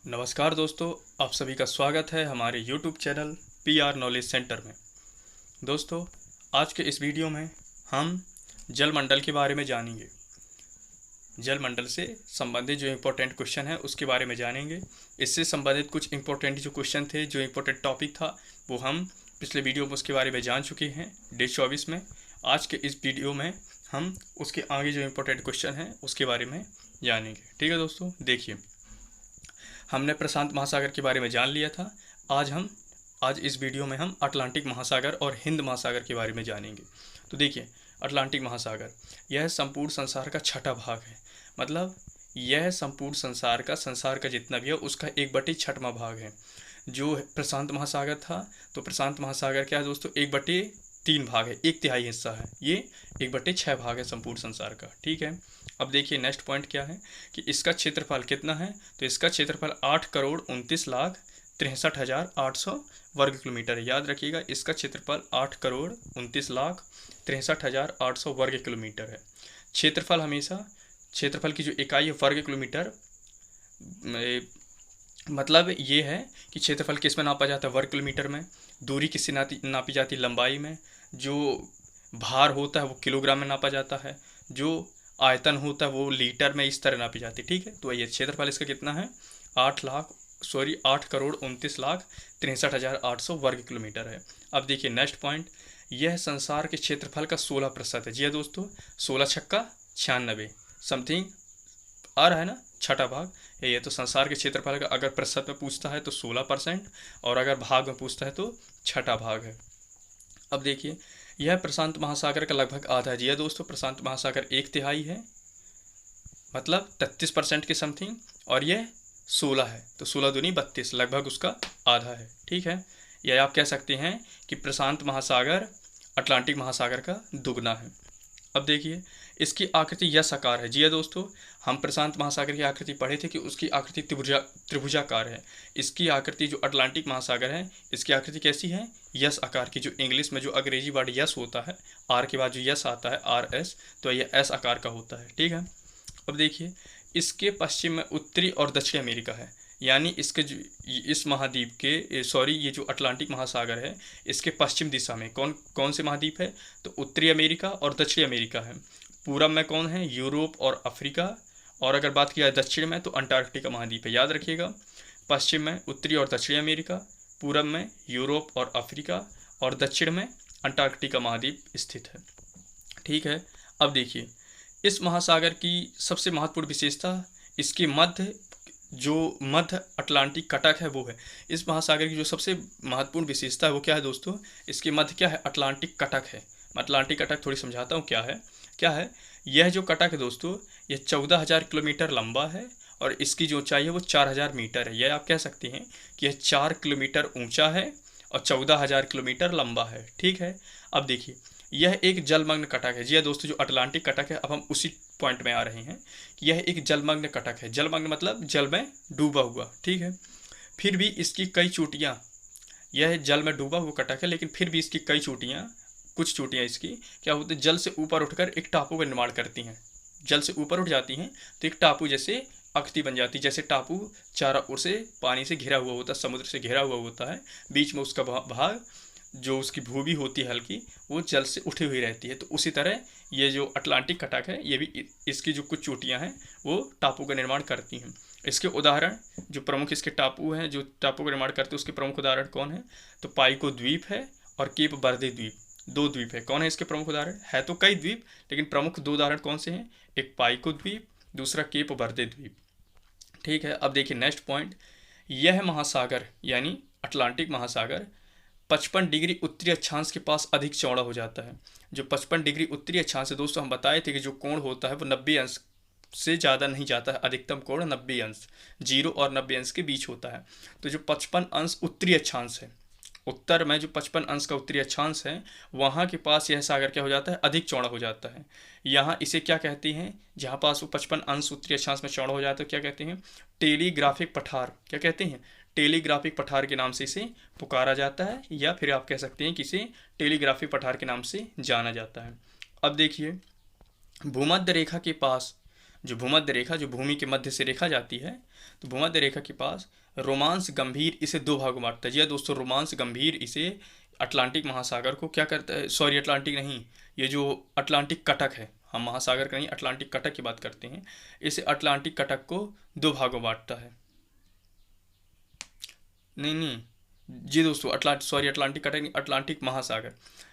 नमस्कार दोस्तों, आप सभी का स्वागत है हमारे YouTube channel PR knowledge centre में। दोस्तों, आज के इस वीडियो में हम जलमंडल के बारे में जानेंगे। जलमंडल से संबंधित जो इम्पोर्टेंट क्वेश्चन है उसके बारे में जानेंगे। इससे संबंधित कुछ इम्पोर्टेंट जो क्वेश्चन थे, जो इम्पोर्टेंट टॉपिक था, वो हम पिछले वीडियो में उसके बारे में जान चुके हैं डे 24 में। आज के इस वीडियो में हम उसके आगे जो इम्पोर्टेंट क्वेश्चन हैं उसके बारे में जानेंगे। ठीक है दोस्तों, देखिए, हमने प्रशांत महासागर के बारे में जान लिया था। आज इस वीडियो में हम अटलांटिक महासागर और हिंद महासागर के बारे में जानेंगे। तो देखिए, अटलांटिक महासागर यह संपूर्ण संसार का छठा भाग है। मतलब यह संपूर्ण संसार का जितना भी है उसका 1/6वां भाग है। जो प्रशांत महासागर था, तो प्रशांत महासागर क्या है दोस्तों, 1/3 भाग है, 1/3 हिस्सा है। ये 1/6 भाग है संपूर्ण संसार का। ठीक है, अब देखिए नेक्स्ट पॉइंट क्या है कि इसका क्षेत्रफल कितना है। तो इसका क्षेत्रफल 8,29,63,800 वर्ग किलोमीटर है। याद रखिएगा, इसका क्षेत्रफल 8,29,63,800 वर्ग किलोमीटर है। क्षेत्रफल की जो इकाई है वर्ग किलोमीटर, मतलब ये है कि क्षेत्रफल किस में नापा जाता है, वर्ग किलोमीटर में। दूरी किससे नापी जाती है, लंबाई में। जो भार होता है वो किलोग्राम में नापा जाता है। जो आयतन होता है वो लीटर में इस तरह नापी जाती है। ठीक है, तो ये क्षेत्रफल इसका कितना है, 8,29,63,800 वर्ग किलोमीटर है। अब देखिए नेक्स्ट पॉइंट, यह संसार के क्षेत्रफल का 16% है। जी हाँ दोस्तों, 16 छक्का 96 समथिंग आ रहा है ना, छठा भाग। ये तो संसार के क्षेत्रफल का अगर प्रतिशत में पूछता है तो 16%, और अगर भाग में पूछता है तो छठा भाग है। अब देखिए, यह प्रशांत महासागर का लगभग आधा है। जी हाँ दोस्तों, प्रशांत महासागर 1/3 है, मतलब 33% के समथिंग, और यह 16 है, तो 16 दूनी 32, लगभग उसका आधा है। ठीक है, यह आप कह सकते हैं कि प्रशांत महासागर अटलांटिक महासागर का दुगना है। अब देखिए, इसकी आकृति यस आकार है। जी हाँ दोस्तों, हम प्रशांत महासागर की आकृति पढ़े थे कि उसकी आकृति त्रिभुजाकार है। इसकी आकृति जो अटलांटिक महासागर है, इसकी आकृति कैसी है, यस आकार की। जो इंग्लिश में जो अंग्रेजी वर्ड यस होता है, आर के बाद जो यस आता है RS, तो यह एस आकार का होता है। ठीक है, अब देखिए, इसके पश्चिम में उत्तरी और दक्षिणी अमेरिका है। यानी इसके जो इस महाद्वीप के ये जो अटलांटिक महासागर है, इसके पश्चिम दिशा में कौन कौन से महाद्वीप है, तो उत्तरी अमेरिका और दक्षिणी अमेरिका है। पूरब में कौन है, यूरोप और अफ्रीका। और अगर बात किया दक्षिण में तो अंटार्कटिका महाद्वीप है। याद रखिएगा, पश्चिम में उत्तरी और दक्षिणी अमेरिका, पूरब में यूरोप और अफ्रीका, और दक्षिण में अंटार्कटिका महाद्वीप स्थित है। ठीक है, अब देखिए, इस महासागर की सबसे महत्वपूर्ण विशेषता इसके मध्य अटलांटिक कटक है वो है। इस महासागर की जो सबसे महत्वपूर्ण विशेषता है वो क्या है दोस्तों, इसके मध्य क्या है, अटलांटिक कटक है। अटलांटिक कटक थोड़ी समझाता हूँ क्या है। यह जो कटक है दोस्तों, यह 14,000 किलोमीटर लंबा है, और इसकी जो ऊंचाई है वो 4,000 मीटर है। यह आप कह सकते हैं कि यह 4 किलोमीटर ऊंचा है और 14,000 किलोमीटर लंबा है। ठीक है, अब देखिए, यह एक जलमग्न कटक है। जी हाँ दोस्तों, जो अटलांटिक कटक है, अब हम उसी पॉइंट में आ रहे हैं कि यह एक जलमग्न कटक है। जलमग्न मतलब जल में डूबा हुआ। ठीक है, फिर भी इसकी कई चोटियाँ, यह जल में डूबा हुआ कटक है, लेकिन फिर भी इसकी कई चोटियाँ, कुछ चोटियाँ इसकी क्या होती है, जल से ऊपर उठकर एक टापू का निर्माण करती हैं। जल से ऊपर उठ जाती हैं तो एक टापू जैसे आकृति बन जाती है। जैसे टापू चारों ओर से पानी से घिरा हुआ होता है, समुद्र से घिरा हुआ होता है, बीच में उसका भाग जो उसकी भूमि होती है हल्की, वो जल से उठी हुई रहती है। तो उसी तरह ये जो अटलांटिक कटक है, ये भी इसकी जो कुछ चोटियाँ हैं वो टापू का निर्माण करती हैं। इसके उदाहरण, जो प्रमुख इसके टापू हैं जो टापू का निर्माण करते हैं, उसके प्रमुख उदाहरण कौन है, तो पाइको द्वीप है और केप बर्दे द्वीप। 2 द्वीप है। कौन है इसके प्रमुख उदाहरण, है तो कई द्वीप, लेकिन प्रमुख 2 उदाहरण कौन से हैं, एक पाइको द्वीप, दूसरा केप बर्दे द्वीप। ठीक है, अब देखिए नेक्स्ट पॉइंट, यह महासागर यानी अटलांटिक महासागर 55 डिग्री उत्तरी अक्षांश के पास अधिक चौड़ा हो जाता है। जो 55 डिग्री उत्तरी अक्षांश है दोस्तों, हम बताए थे कि जो कोण होता है वो 90 अंश से ज़्यादा नहीं जाता है। अधिकतम कोण 90 अंश, 0 और 90 अंश के बीच होता है। तो जो 55 अंश उत्तरी अक्षांश है, उत्तर में जो 55 अंश का उत्तरी अक्षांश है, वहाँ के पास यह सागर क्या हो जाता है, अधिक चौड़ा हो जाता है। यहाँ इसे क्या कहते हैं, जहाँ पास वो 55 अंश उत्तरी अक्षांश में चौड़ा हो जाता है, क्या कहते हैं, टेलीग्राफिक पठार। क्या कहते हैं, टेलीग्राफिक पठार के नाम से इसे पुकारा जाता है, या फिर आप कह सकते हैं कि इसे टेलीग्राफिक पठार के नाम से जाना जाता है। अब देखिए, भूमध्य रेखा के पास जो भूमध्य रेखा जो भूमि के मध्य से रेखा जाती है, तो भूमध्य रेखा के पास रोमांस गंभीर इसे दो भागों में बांटता है। जी हाँ दोस्तों, रोमांस गंभीर इसे अटलांटिक महासागर को क्या करता है, सॉरी अटलांटिक नहीं, ये जो अटलांटिक कटक है, हम महासागर का नहीं अटलांटिक कटक की बात करते हैं, इसे अटलांटिक कटक को दो भागों में बांटता है। नहीं नहीं जी दोस्तों, अटलांटिक कटक नहीं, अटलांटिक महासागर।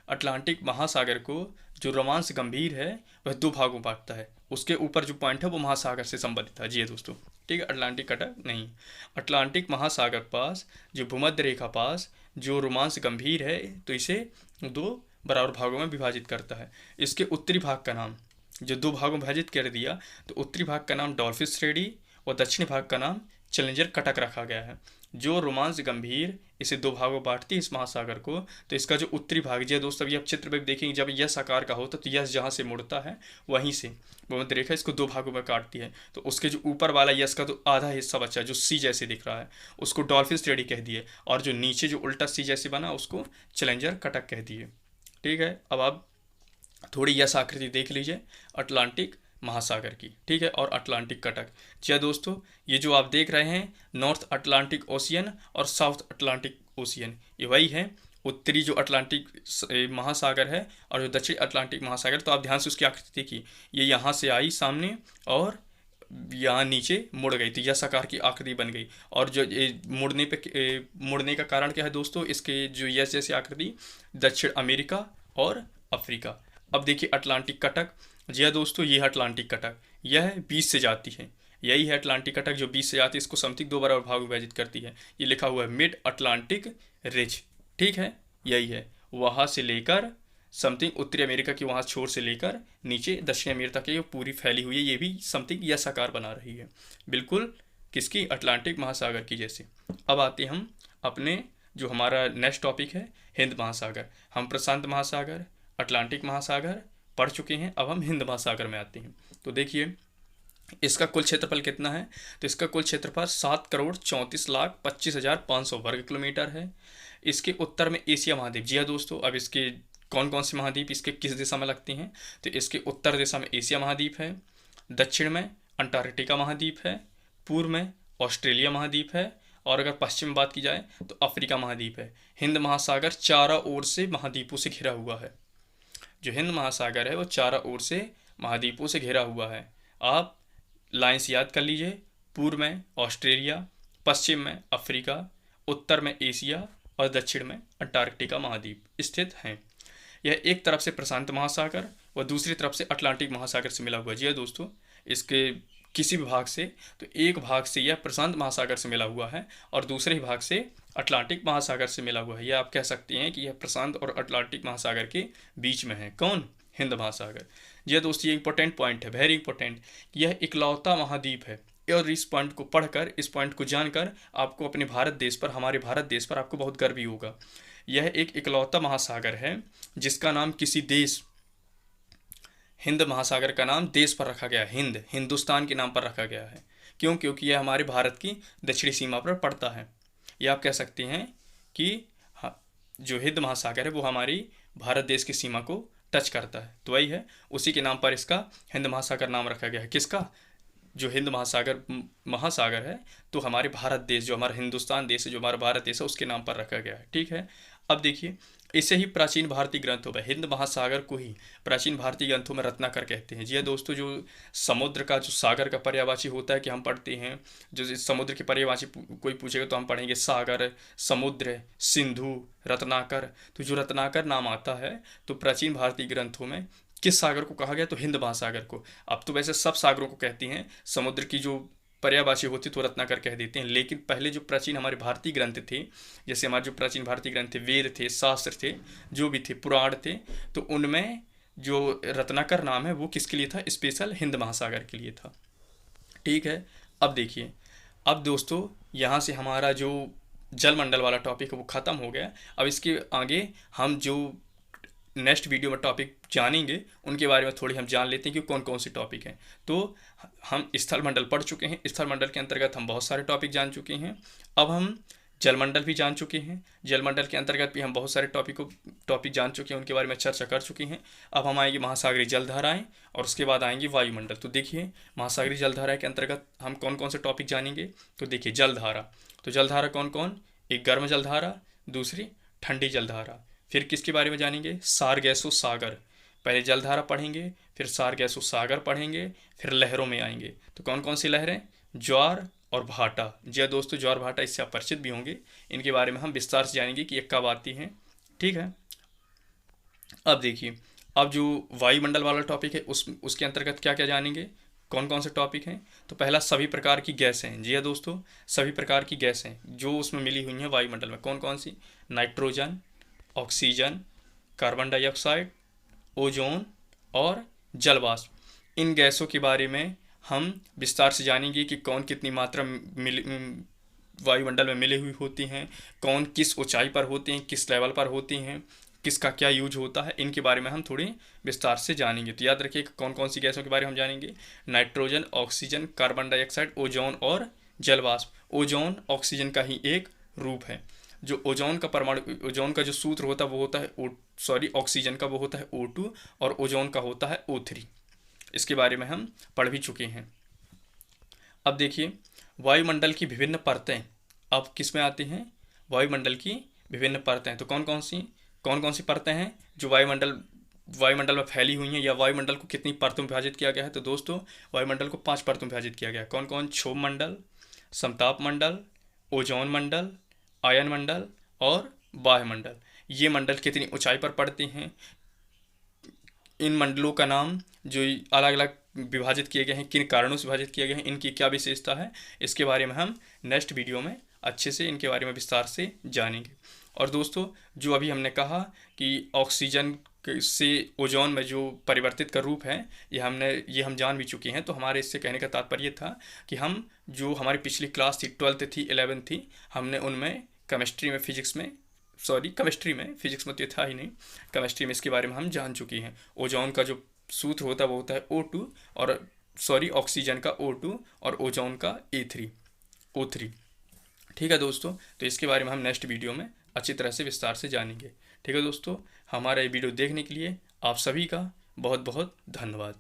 अटलांटिक महासागर को जो रोमांस गंभीर है वह दो भागों में बांटता है। उसके ऊपर जो पॉइंट है वो महासागर से संबंधित है। जी है दोस्तों, ठीक है, अटलांटिक कटक नहीं। अटलांटिक महासागर पास जो भूमध्य रेखा पास जो रोमांस गंभीर है, तो इसे दो बराबर भागों में विभाजित करता है। इसके उत्तरी भाग का नाम, जो दो भागों में विभाजित कर दिया, तो उत्तरी भाग का नाम डॉल्फिन श्रेणी और दक्षिणी भाग का नाम चैलेंजर कटक रखा गया है। जो रोमांस गंभीर इसे दो भागों बांटती है इस महासागर को, तो इसका जो उत्तरी भाग, जी दोस्तों अभी आप चित्र में देखेंगे, जब यस आकार का होता तो यस जहाँ से मुड़ता है वहीं से भूमध्य रेखा इसको दो भागों में काटती है। तो उसके जो ऊपर वाला यस का तो आधा हिस्सा बचा जो सी जैसे दिख रहा है, उसको डॉल्फिन श्रेणी कह दिए, और जो नीचे जो उल्टा सी जैसे बना उसको चैलेंजर कटक कह दिए। ठीक है, अब आप थोड़ी यस आकृति देख लीजिए अटलांटिक महासागर की, ठीक है, और अटलांटिक कटक। जी दोस्तों, ये जो आप देख रहे हैं नॉर्थ अटलांटिक ओशियन और साउथ अटलांटिक ओशियन, ये वही है। उत्तरी जो अटलांटिक महासागर है और जो दक्षिणी अटलांटिक महासागर, तो आप ध्यान से उसकी आकृति देखिए, ये यहाँ से आई सामने और यहाँ नीचे मुड़ गई थी, यस आकार की आकृति बन गई। और जो मुड़ने का कारण क्या है दोस्तों, इसके जो यस जैसी आकृति दक्षिण अमेरिका और अफ्रीका। अब देखिए अटलांटिक कटक, जी हाँ दोस्तों, ये है अटलांटिक कटक, यह 20 से जाती है, यही है अटलांटिक कटक जो 20 से जाती है। इसको समथिंग दो बराबर भाग में विभाजित करती है। ये लिखा हुआ है मिड अटलांटिक रिज, ठीक है, यही है। वहाँ से लेकर समथिंग उत्तरी अमेरिका की वहाँ छोर से लेकर नीचे दक्षिण अमेरिका की पूरी फैली हुई है, ये भी समथिंग यस आकार बना रही है, बिल्कुल किसकी, अटलांटिक महासागर की जैसे। अब आते हम अपने जो हमारा नेक्स्ट टॉपिक है हिंद महासागर। हम प्रशांत महासागर, अटलांटिक महासागर पढ़ चुके हैं, अब हम हिंद महासागर में आते हैं। तो देखिए इसका कुल क्षेत्रफल कितना है, तो इसका कुल क्षेत्रफल 7,34,25,500 वर्ग किलोमीटर है। इसके उत्तर में एशिया महाद्वीप, जी हाँ दोस्तों, अब इसके कौन कौन से महाद्वीप इसके किस दिशा में लगते हैं, तो इसके उत्तर दिशा में एशिया महाद्वीप है, दक्षिण में अंटार्कटिका महाद्वीप है, पूर्व में ऑस्ट्रेलिया महाद्वीप है, और अगर पश्चिम में बात की जाए तो अफ्रीका महाद्वीप है। हिंद महासागर चारों ओर से महाद्वीपों से घिरा हुआ है। जो हिंद महासागर है वो चारों ओर से महाद्वीपों से घिरा हुआ है। आप लाइन्स याद कर लीजिए, पूर्व में ऑस्ट्रेलिया, पश्चिम में अफ्रीका, उत्तर में एशिया और दक्षिण में अंटार्कटिका महाद्वीप स्थित हैं। यह एक तरफ से प्रशांत महासागर व दूसरी तरफ से अटलांटिक महासागर से मिला हुआ है। जी दोस्तों, इसके किसी भी भाग से, तो एक भाग से यह प्रशांत महासागर से मिला हुआ है और दूसरे भाग से अटलांटिक महासागर से मिला हुआ है। यह आप कह सकते हैं कि यह प्रशांत और अटलांटिक महासागर के बीच में है। कौन, हिंद महासागर। यह दोस्तों ये इंपॉर्टेंट पॉइंट है, वेरी इंपॉर्टेंट, यह इकलौता महाद्वीप है। और इस पॉइंट को पढ़कर, इस पॉइंट को जानकर आपको अपने भारत देश पर, हमारे भारत देश पर आपको बहुत गर्व ही होगा। यह एक इकलौता महासागर है जिसका नाम किसी देश, हिंद महासागर का नाम देश पर रखा गया है, हिंद, हिंदुस्तान के नाम पर रखा गया है। क्यों, क्योंकि यह हमारे भारत की दक्षिणी सीमा पर पड़ता है। यह आप कह सकते हैं कि जो हिंद महासागर है वो हमारी भारत देश की सीमा को टच करता है, तो वही है, उसी के नाम पर इसका हिंद महासागर नाम रखा गया है। किसका, जो हिंद महासागर है तो हमारे भारत देश, जो हमारा हिंदुस्तान देश है, जो हमारा भारत देश है, उसके नाम पर रखा गया है। ठीक है, अब देखिए इसे ही प्राचीन भारतीय ग्रंथों में, हिंद महासागर को ही प्राचीन भारतीय ग्रंथों में रत्नाकर कहते हैं। जी दोस्तों, जो समुद्र का, जो सागर का पर्यायवाची होता है कि हम पढ़ते हैं, जो समुद्र के पर्यायवाची कोई पूछेगा तो हम पढ़ेंगे सागर, समुद्र, सिंधु, रत्नाकर। तो जो रत्नाकर नाम आता है तो प्राचीन भारतीय ग्रंथों में किस सागर को कहा गया, तो हिंद महासागर को। अब तो वैसे सब सागरों को कहते हैं, समुद्र की जो पर्यायवाची होती तो रत्नाकर कह देते हैं, लेकिन पहले जो प्राचीन हमारे भारतीय ग्रंथ थे, जैसे हमारे जो प्राचीन भारतीय ग्रंथ थे, वेद थे, शास्त्र थे, जो भी थे, पुराण थे, तो उनमें जो रत्नाकर नाम है वो किसके लिए था, स्पेशल हिंद महासागर के लिए था। ठीक है, अब देखिए, अब दोस्तों यहाँ से हमारा जो जलमंडल वाला टॉपिक है वो ख़त्म हो गया। अब इसके आगे हम जो नेक्स्ट वीडियो में टॉपिक जानेंगे उनके बारे में थोड़ी हम जान लेते हैं कि कौन कौन से टॉपिक हैं। तो हम स्थल मंडल पढ़ चुके हैं, स्थल मंडल के अंतर्गत हम बहुत सारे टॉपिक जान चुके हैं। अब हम जलमंडल भी जान चुके हैं। जलमंडल के अंतर्गत भी हम बहुत सारे टॉपिक जान चुके हैं, उनके बारे में चर्चा कर चुके हैं। अब हम आएंगे महासागरीय जलधाराएं और उसके बाद आएंगे वायुमंडल। तो देखिए महासागरीय जलधारा के अंतर्गत हम कौन कौन से टॉपिक जानेंगे। तो देखिए जलधारा, तो जलधारा कौन कौन, एक गर्म जलधारा, दूसरी ठंडी जलधारा। फिर किसके बारे में जानेंगे, सार गैसों सागर। पहले जलधारा पढ़ेंगे, फिर सार गैसों सागर पढ़ेंगे, फिर लहरों में आएंगे। तो कौन कौन सी लहरें, ज्वार और भाटा। जी हाँ दोस्तों, ज्वार भाटा इससे आप परिचित भी होंगे, इनके बारे में हम विस्तार से जानेंगे कि ये कब आती हैं। ठीक है। अब देखिए, अब जो वायुमंडल वाला टॉपिक है उसके अंतर्गत क्या क्या जानेंगे, कौन कौन से टॉपिक हैं। तो पहला सभी प्रकार की गैसें हैं। जी हाँ दोस्तों, सभी प्रकार की गैसें जो उसमें मिली हुई हैं वायुमंडल में, कौन कौन सी, nitrogen, oxygen, carbon dioxide, ozone और जलवाष्प। इन गैसों के बारे में हम विस्तार से जानेंगे कि कौन कितनी मात्रा वायुमंडल में मिली हुई होती हैं, कौन किस ऊंचाई पर होती हैं, किस लेवल पर होती हैं, किसका क्या यूज होता है, इनके बारे में हम थोड़ी विस्तार से जानेंगे। तो याद रखिए कौन कौन सी गैसों के बारे में हम जानेंगे, nitrogen, oxygen, carbon dioxide, ozone और जलवाष्प। ओजोन ऑक्सीजन का ही एक रूप है। जो ओजोन का परमाणु, ओजोन का जो सूत्र होता है वो होता है ऑक्सीजन का वो होता है O2 और ओजोन का होता है O3। इसके बारे में हम पढ़ भी चुके हैं। अब देखिए वायुमंडल की विभिन्न परतें अब किस में आती हैं, वायुमंडल की विभिन्न परतें। तो कौन कौन सी परतें हैं जो वायुमंडल में फैली हुई हैं, या वायुमंडल को कितनी परतों में विभाजित किया गया है। तो दोस्तों वायुमंडल को 5 परतों में विभाजित किया गया है। कौन कौन, क्षोभ मंडल, समताप मंडल, ओजोन मंडल, आयन मंडल और वायुमंडल। ये मंडल कितनी ऊंचाई पर पड़ते हैं, इन मंडलों का नाम जो अलग अलग विभाजित किए गए हैं, किन कारणों से विभाजित किए गए हैं, इनकी क्या विशेषता है, इसके बारे में हम नेक्स्ट वीडियो में अच्छे से इनके बारे में विस्तार से जानेंगे। और दोस्तों जो अभी हमने कहा कि ऑक्सीजन से ओजोन में जो परिवर्तित का रूप है, ये हम जान भी चुके हैं। तो हमारे इससे कहने का तात्पर्य था कि हम जो हमारी पिछली क्लास थी, 12th थी, 11th थी, हमने उनमें केमिस्ट्री में फिजिक्स में तो था ही नहीं, केमिस्ट्री में इसके बारे में हम जान चुके हैं। ओजोन का जो सूत्र होता है वो होता है ऑक्सीजन का O2 और ओजोन का O3। ठीक है दोस्तों, तो इसके बारे में हम नेक्स्ट वीडियो में अच्छी तरह से विस्तार से जानेंगे। ठीक है दोस्तों, हमारा ये वीडियो देखने के लिए आप सभी का बहुत बहुत धन्यवाद।